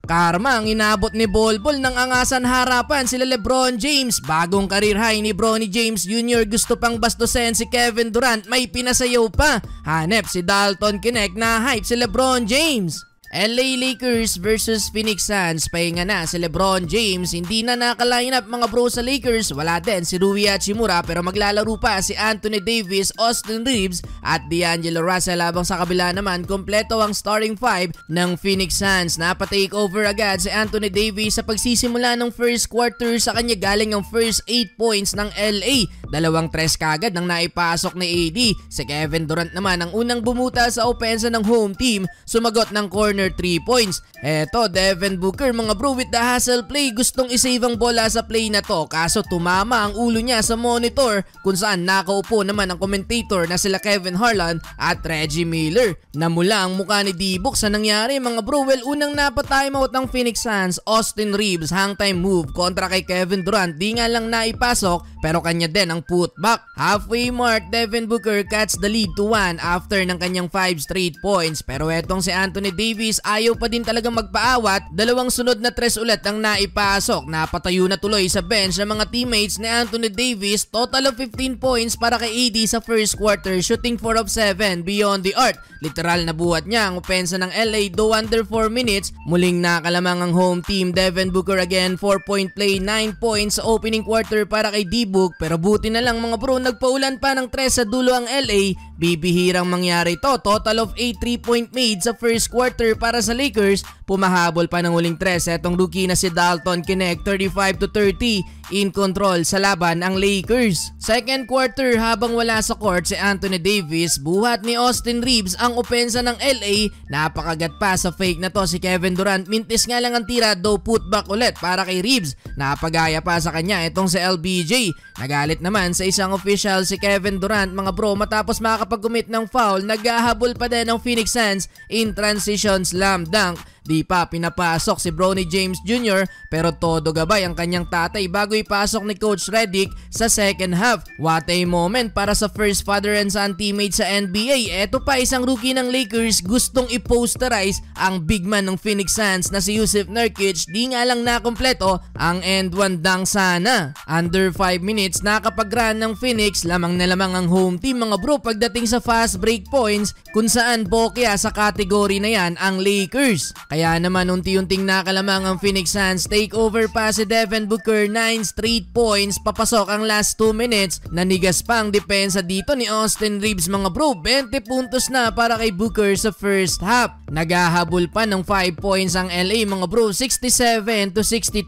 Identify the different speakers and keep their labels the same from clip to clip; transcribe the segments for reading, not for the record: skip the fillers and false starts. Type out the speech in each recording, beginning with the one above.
Speaker 1: Karma ang inabot ni Bolbol ng angasan harapan sila LeBron James. Bagong career high ni Bronny James Jr. gusto pang bastusin si Kevin Durant, may pinasayaw pa. Hanep si Dalton Knecht na hype si LeBron James. LA Lakers versus Phoenix Suns. Pahinga na si LeBron James. Hindi na naka-line up mga bro sa Lakers. Wala din si Rui Hachimura pero maglalaro pa si Anthony Davis, Austin Reeves at D'Angelo Russell. Habang sa kabila naman, kompleto ang starting five ng Phoenix Suns. Napa-take over agad si Anthony Davis sa pagsisimula ng first quarter. Sa kanya galing ang first 8 points ng LA. 2 tres kagad nang naipasok ni AD. Si Kevin Durant naman ang unang bumuta sa opensa ng home team. Sumagot ng corner 3 points. Eto, Devin Booker mga bro with the hustle play. Gustong isave ang bola sa play na to. Kaso tumama ang ulo niya sa monitor kung saan nakaupo naman ang commentator na sila Kevin Harlan at Reggie Miller. Namula ang mukha ni D-Book sa nangyari mga bro. Well, unang napa-timeout ng Phoenix Suns, Austin Reeves hang time move kontra kay Kevin Durant. Di nga lang naipasok pero kanya din ang putback. Halfway mark, Devin Booker cuts the lead to 1 after ng kanyang 5 straight points. Pero etong si Anthony Davis ayaw pa din talagang magpaawat. 2 sunod na 3 ulit ang naipasok. Napatayo na tuloy sa bench ng mga teammates ni Anthony Davis. Total of 15 points para kay AD sa first quarter, shooting 4 of 7 beyond the arc. Literal na buhat niya ang opensa ng LA though under 4 minutes. Muling nakalamang ang home team. Devin Booker again 4-point play, 9 points sa opening quarter para kay D-Book. Pero buti na lang mga bro, nagpaulan pa ng 3 sa dulo ang LA. Bibihirang mangyari to. Total of 8 3-point made sa first quarter para sa Lakers. Pumahabol pa ng huling 3. Etong rookie na si Dalton Knecht, 35-30 in control sa laban ang Lakers. Second quarter, habang wala sa court si Anthony Davis, buhat ni Austin Reeves ang opensa ng LA. Napakagat pa sa fake na to si Kevin Durant. Mintis nga lang ang tira, though putback ulit para kay Reeves. Napagaya pa sa kanya itong si LBJ. Nagalit naman sa isang official si Kevin Durant mga bro matapos makakapag-commit ng foul. Naghahabol pa din ng Phoenix Suns in transition slam dunk. Di pa pinapasok si Bronny James Jr. pero todo gabay ang kanyang tatay bago ipasok ni Coach Redick sa second half. What a moment para sa first father and son teammate sa NBA. Eto pa isang rookie ng Lakers gustong i-posterize ang big man ng Phoenix Suns na si Jusuf Nurkic. Di nga lang nakompleto ang end one dunk sana. Under 5 minutes nakapag-run ng Phoenix. Lamang na lamang ang home team mga bro pagdating sa fast break points kung saan bokya sa kategory na yan ang Lakers. Kaya naman unti-unting nakalamang ang Phoenix Suns. Take over pa si Devin Booker, 9 straight points. Papasok ang last 2 minutes. Nanigas pa ang depensa dito ni Austin Reeves mga bro. 20 puntos na para kay Booker sa first half. Naghahabol pa ng 5 points ang LA mga bro, 67-62.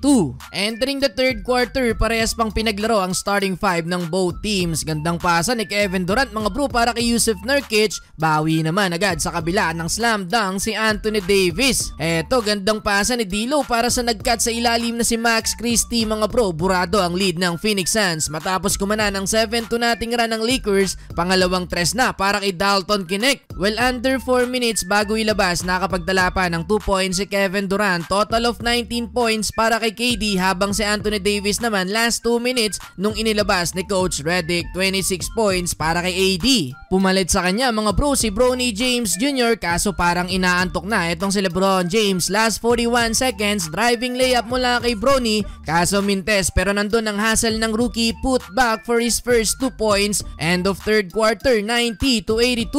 Speaker 1: Entering the third quarter, parehas pang pinaglaro ang starting 5 ng both teams. Gandang pasa ni Kevin Durant mga bro para kay Jusuf Nurkic. Bawi naman agad sa kabila ng slam dunk si Anthony Davis. Eto, gandang pasa ni D'Lo para sa nag-cut sa ilalim na si Max Christie mga bro. Burado ang lead ng Phoenix Suns matapos kumana ng 7-2 run ng Lakers. Pangalawang 3 na para kay Dalton Knecht. Well, under 4 minutes bago ilabas, nakapagdala pa ng 2 points si Kevin Durant. Total of 19 points para kay KD habang si Anthony Davis naman last 2 minutes nung inilabas ni Coach Redick, 26 points para kay AD. Pumalit sa kanya mga bro si Bronny James Jr. kaso parang inaantok na itong si LeBron James. Last 41 seconds, driving layup mula kay Bronny kaso mintes pero nandun ang hustle ng rookie, put back for his first 2 points. End of third quarter, 90-82.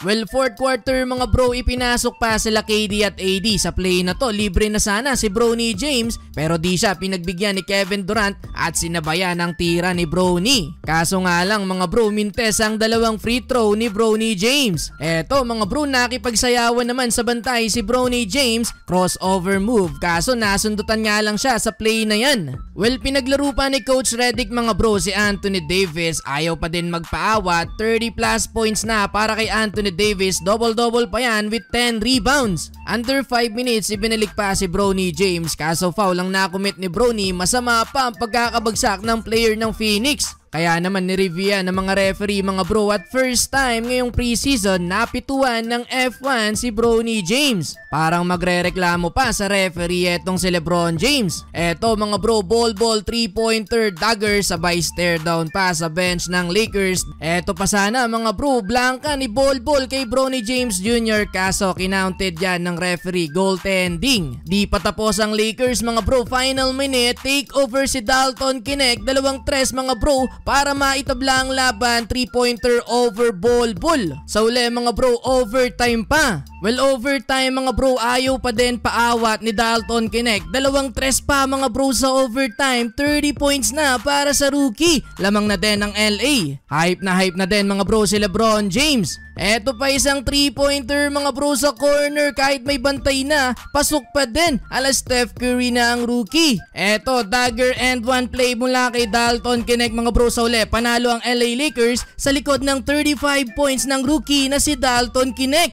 Speaker 1: Well, fourth quarter mga bro, ipinasok pa sila KD at AD. Sa play na to, libre na sana si Bronny James pero di siya pinagbigyan ni Kevin Durant at sinabayan ang tira ni Bronny. Kaso nga lang mga bro, mintes ang dalawang free throw ni Bronny James. Eto mga bro, nakipagsayawan naman sa bantay si Bronny James, crossover move kaso nasundutan nga lang siya sa play na yan. Well, pinaglaro pa ni Coach Redick mga bro si Anthony Davis. Ayaw pa din magpaawat, 30 plus points na para kay Anthony Davis. Double-double pa yan with 10 rebounds. Under 5 minutes, ibinalik pa si Bronny James kaso foul ang nakomit ni Bronny. Masama pa ang pagkakabagsak ng player ng Phoenix. Kaya naman nireview ng mga referee mga bro at first time ngayong preseason napituan ng F1 si Bronny James. Parang magrereklamo pa sa referee etong si LeBron James. Eto mga bro, ball 3-pointer dagger sabay stare down pa sa bench ng Lakers. Eto pa sana mga bro, blanka ni ball kay Bronny James Jr. kaso kinounted yan ng referee, goaltending. Di pa tapos ang Lakers mga bro, final minute, take over si Dalton Knecht, 2-3 mga bro para maitabla ang laban, 3-pointer over ball. Sa uli mga bro, overtime pa. Well, overtime mga bro, ayaw pa din paawat ni Dalton Knecht. 2-3 pa mga bro sa overtime, 30 points na para sa rookie. Lamang na din ng LA. Hype na din mga bro si LeBron James. Eto pa isang 3-pointer mga bro sa corner, kahit may bantay na, pasok pa din. Ala Steph Curry na ang rookie. Eto, dagger and one play mula kay Dalton Knecht mga bro sa uli. Panalo ang LA Lakers sa likod ng 35 points ng rookie na si Dalton Knecht.